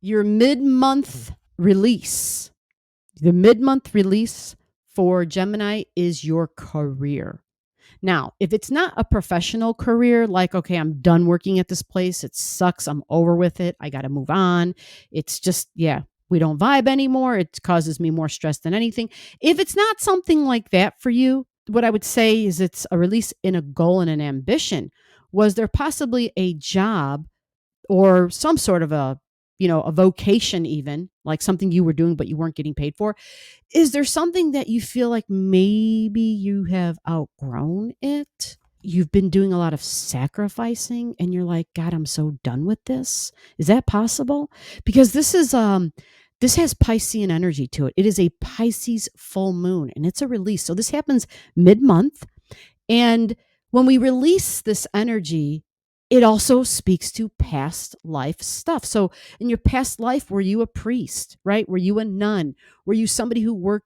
your mid-month release. The mid-month release for Gemini is your career. Now, if it's not a professional career, like, okay, I'm done working at this place, it sucks, I'm over with it, I got to move on. It's just, yeah, we don't vibe anymore. It causes me more stress than anything. If it's not something like that for you, what I would say is it's a release in a goal and an ambition. Was there possibly a job or some sort of a vocation, even like something you were doing but you weren't getting paid for? Is there something that you feel like maybe you have outgrown it? You've been doing a lot of sacrificing and you're like, God, I'm so done with this. Is that possible? Because this has Piscean energy to it. It is a Pisces full moon and it's a release. So this happens mid-month. And when we release this energy, it also speaks to past life stuff. So in your past life, were you a priest, right? Were you a nun? Were you somebody who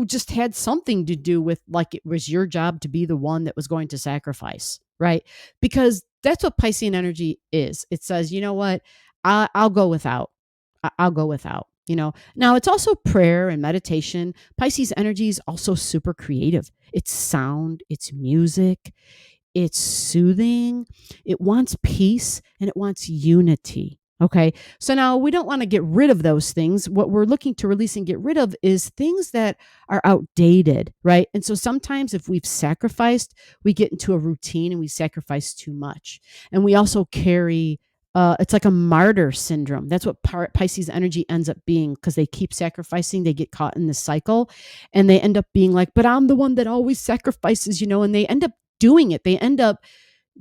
just had something to do with, like, it was your job to be the one that was going to sacrifice, right? Because that's what Piscean energy is. It says, you know what? I'll go without. I'll go without. Now it's also prayer and meditation. Pisces energy is also super creative. It's sound, it's music, it's soothing, it wants peace, and it wants unity. Okay. So now we don't want to get rid of those things. What we're looking to release and get rid of is things that are outdated, right? And so sometimes if we've sacrificed, we get into a routine and we sacrifice too much. And we also carry it's like a martyr syndrome. That's what Pisces energy ends up being, because they keep sacrificing. They get caught in this cycle and they end up being like, but I'm the one that always sacrifices, and they end up doing it. They end up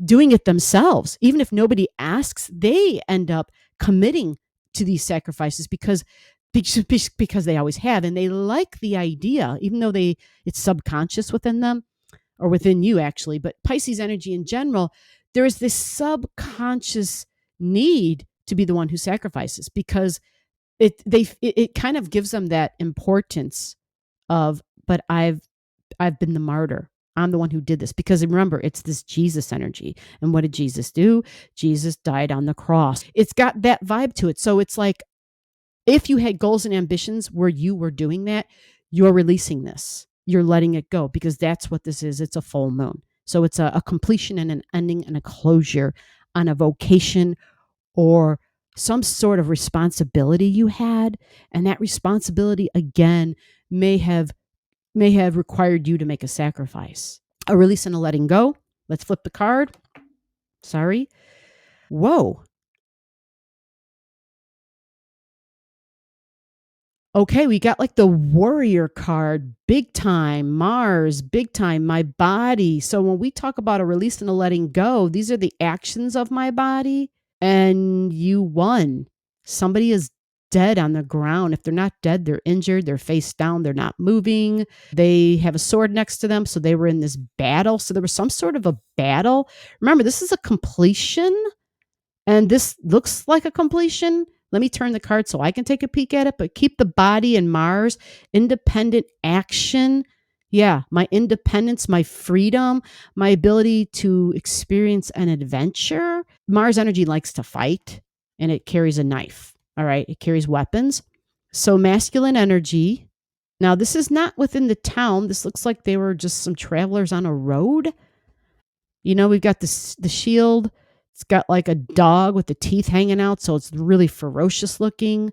doing it themselves. Even if nobody asks, they end up committing to these sacrifices because they always have. And they like the idea, even though it's subconscious within them, or within you actually. But Pisces energy in general, there is this subconscious need to be the one who sacrifices, because it kind of gives them that importance of, but I've been the martyr. I'm the one who did this. Because remember, it's this Jesus energy. And what did Jesus do? Jesus died on the cross. It's got that vibe to it. So it's like, if you had goals and ambitions where you were doing that, you're releasing this. You're letting it go, because that's what this is. It's a full moon. So it's a completion and an ending and a closure on a vocation or some sort of responsibility you had. And that responsibility, again, may have required you to make a sacrifice. A release and a letting go. Let's flip the card. Sorry. Whoa. Okay, we got like the warrior card, big time, Mars, big time, my body. So when we talk about a release and a letting go, these are the actions of my body, and you won. Somebody is dead on the ground. If they're not dead, they're injured, they're face down, they're not moving. They have a sword next to them. So they were in this battle. So there was some sort of a battle. Remember, this is a completion, and this looks like a completion. Let me turn the card so I can take a peek at it, but keep the body and Mars, independent action. Yeah, my independence, my freedom, my ability to experience an adventure. Mars energy likes to fight, and it carries a knife. All right, it carries weapons. So masculine energy. Now, this is not within the town. This looks like they were just some travelers on a road. We've got the shield. It's got like a dog with the teeth hanging out, so it's really ferocious looking.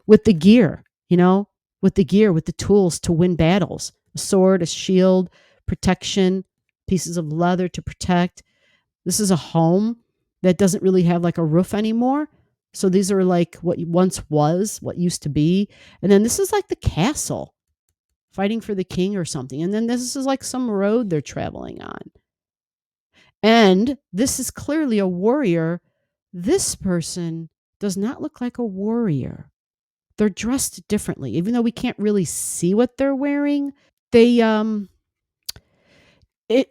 With the gear, with the tools to win battles. A sword, a shield, protection, pieces of leather to protect. This is a home that doesn't really have like a roof anymore. So these are like what once was, what used to be. And then this is like the castle, fighting for the king or something. And then this is like some road they're traveling on. And this is clearly a warrior. This person does not look like a warrior. They're dressed differently. Even though we can't really see what they're wearing, it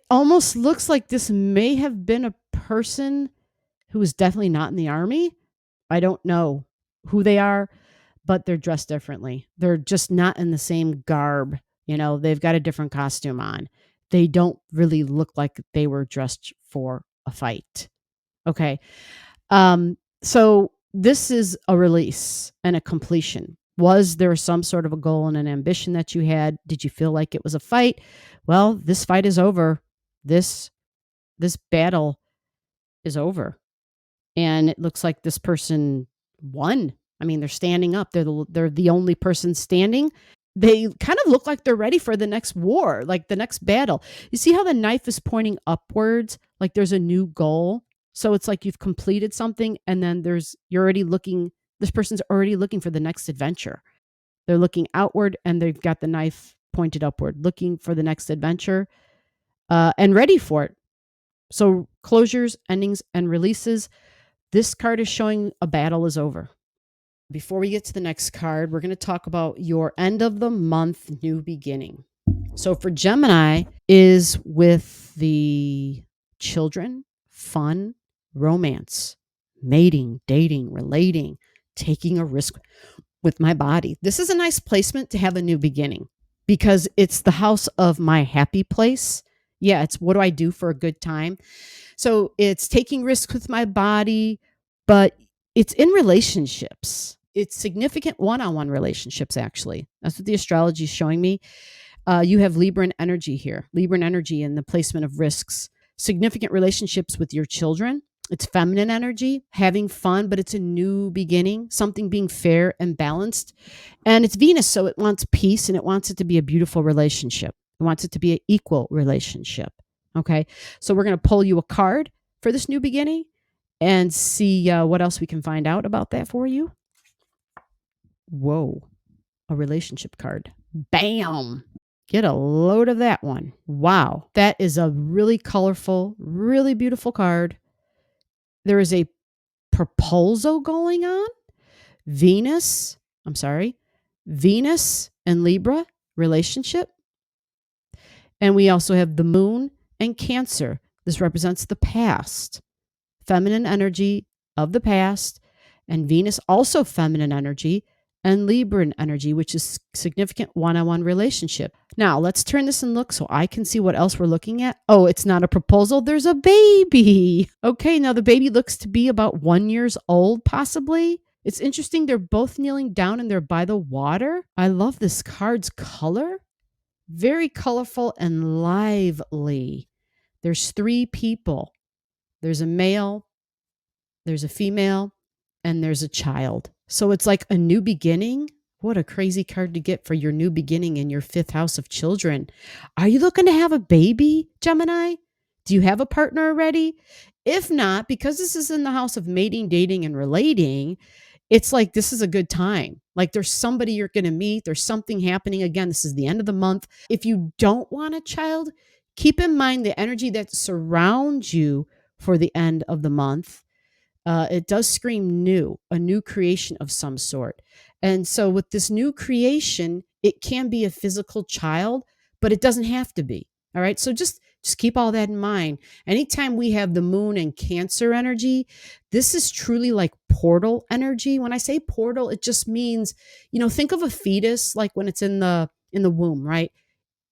almost looks like this may have been a person who was definitely not in the army. I don't know who they are, but they're dressed differently. They're just not in the same garb. They've got a different costume on. They don't really look like they were dressed for a fight. Okay. So this is a release and a completion. Was there some sort of a goal and an ambition that you had? Did you feel like it was a fight? Well, this fight is over. This battle is over. And it looks like this person won. I mean, they're standing up. They're the only person standing. They kind of look like they're ready for the next war, like the next battle. You see how the knife is pointing upwards, like there's a new goal. So it's like you've completed something, and then you're already looking. This person's already looking for the next adventure. They're looking outward, and they've got the knife pointed upward, looking for the next adventure, and ready for it. So closures, endings, and releases. This card is showing a battle is over. Before we get to the next card, we're going to talk about your end of the month new beginning. So for Gemini is with the children, fun, romance, mating, dating, relating, taking a risk with my body. This is a nice placement to have a new beginning because it's the house of my happy place. Yeah, it's what do I do for a good time? So it's taking risks with my body, but it's in relationships. It's significant one-on-one relationships, actually. That's what the astrology is showing me. You have Libran energy here, Libran energy in the placement of risks. Significant relationships with your children. It's feminine energy, having fun, but it's a new beginning, something being fair and balanced. And it's Venus, so it wants peace and it wants it to be a beautiful relationship. It wants it to be an equal relationship. Okay, so we're going to pull you a card for this new beginning and see what else we can find out about that for you. Whoa, a relationship card. Bam! Get a load of that one. Wow, that is a really colorful, really beautiful card. There is a proposal going on. Venus and Libra relationship. And we also have the moon and Cancer. This represents the past, feminine energy of the past, and Venus also feminine energy, and Libran energy, which is significant one-on-one relationship. Now, let's turn this and look so I can see what else we're looking at. Oh, it's not a proposal. There's a baby. Okay, now the baby looks to be about 1 year old, possibly. It's interesting. They're both kneeling down and they're by the water. I love this card's color. Very colorful and lively. There's 3 people. There's a male, there's a female, and there's a child. So it's like a new beginning. What a crazy card to get for your new beginning in your 5th house of children. Are you looking to have a baby, Gemini? Do you have a partner already? If not, because this is in the house of mating, dating, and relating, it's like this is a good time. Like there's somebody you're going to meet. There's something happening. Again, this is the end of the month. If you don't want a child, keep in mind the energy that surrounds you for the end of the month. It does scream new, a new creation of some sort. And so with this new creation, it can be a physical child, but it doesn't have to be. All right. So just keep all that in mind. Anytime we have the moon and Cancer energy, this is truly like portal energy. When I say portal, it just means, think of a fetus like when it's in the womb, right?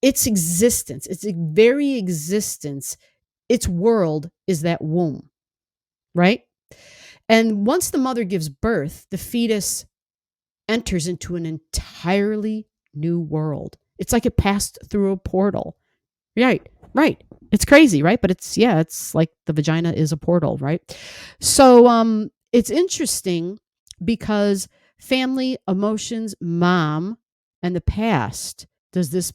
Its existence, its very existence, its world is that womb, right? And once the mother gives birth, the fetus enters into an entirely new world. It's like it passed through a portal. Right. It's crazy, right? But it's like the vagina is a portal, right? So it's interesting because family, emotions, mom, and the past. Does this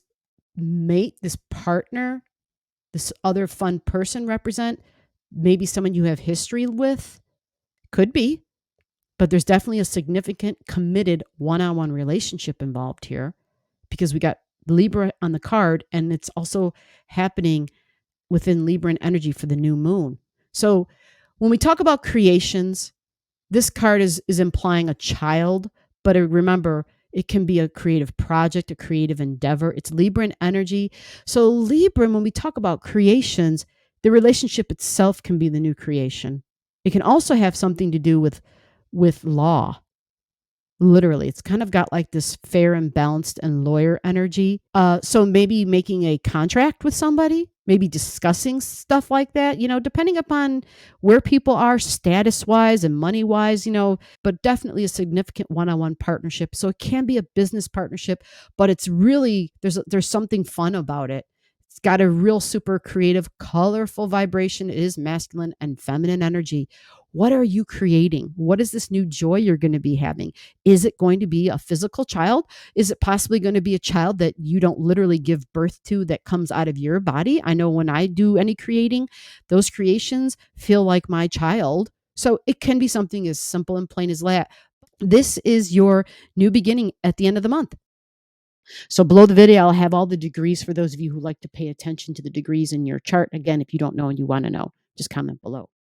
mate, this partner, this other fun person represent maybe someone you have history with? Could be, but there's definitely a significant committed one-on-one relationship involved here because we got Libra on the card, and it's also happening within Libran energy for the new moon. So when we talk about creations, this card is implying a child, but remember, it can be a creative project, a creative endeavor. It's Libran energy. So Libran, when we talk about creations, the relationship itself can be the new creation. It can also have something to do with law. Literally, it's kind of got like this fair and balanced and lawyer energy. So maybe making a contract with somebody, maybe discussing stuff like that, depending upon where people are status wise and money wise, but definitely a significant one-on-one partnership. So it can be a business partnership, but it's really, there's something fun about it. It's got a real super creative, colorful vibration. It is masculine and feminine energy. What are you creating? What is this new joy you're going to be having? Is it going to be a physical child? Is it possibly going to be a child that you don't literally give birth to, that comes out of your body? I know when I do any creating, those creations feel like my child. So it can be something as simple and plain as that. This is your new beginning at the end of the month. So below the video, I'll have all the degrees for those of you who like to pay attention to the degrees in your chart. Again, if you don't know and you want to know, just comment below.